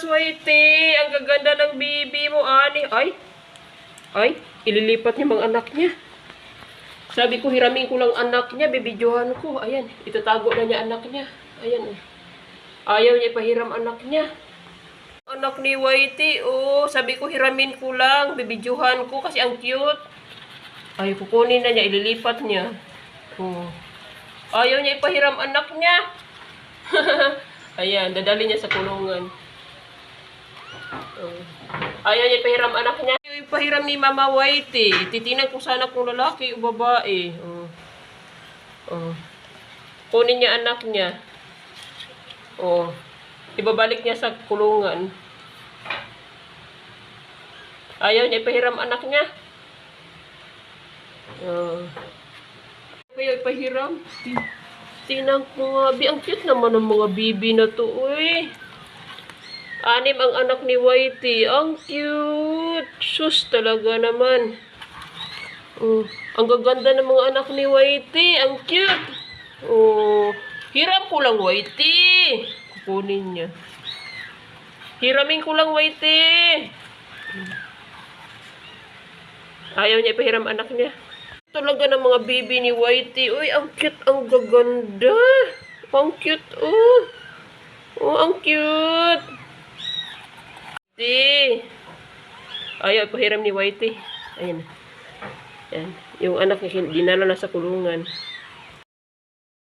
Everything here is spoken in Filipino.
much, Whitey. Ang gaganda ng bibi mo, ani. Ay, ililipat niya mga anak niya. Sabi ko, hiramin ko lang anak niya, bibidyohan ko. Ayan, itatago na niya anak niya. Ayan, oh. Ayaw niya ipahiram anak niya. Anak ni Whitey, oh. Sabi ko, hiramin ko lang, bibidyohan ko kasi ang cute. Ay, kukunin na niya, ililipat niya. Oh. Ayaw niya ipahiram anak niya. Ayan, dadali niya sa kulungan. Ayaw niya ipahiram anak niya. Ayaw ipahiram ni Mama Whitey. Titinan ko sana kung lalaki o babae. Kunin niya anak niya. Ibabalik niya sa kulungan. Ayaw niya ipahiram anak niya. Kaya ipahiram. Tingnan ko nga, ang cute naman ng mga bibi na to, uy. 6 ang anak ni Whitey. Ang cute. Sus, talaga naman. Ang gaganda ng mga anak ni Whitey. Ang cute. Hiram ko lang, Whitey. Kukunin niya. Hiramin ko lang, Whitey. Ayaw niya ipahiram anak niya. Talaga ng mga baby ni Whitey. Uy, ang cute, ang gaganda. Ang cute, ang cute. Ayaw, ipahiram ni Whitey. Ayan. Ayan. Yung anak niya, dinala na sa kulungan.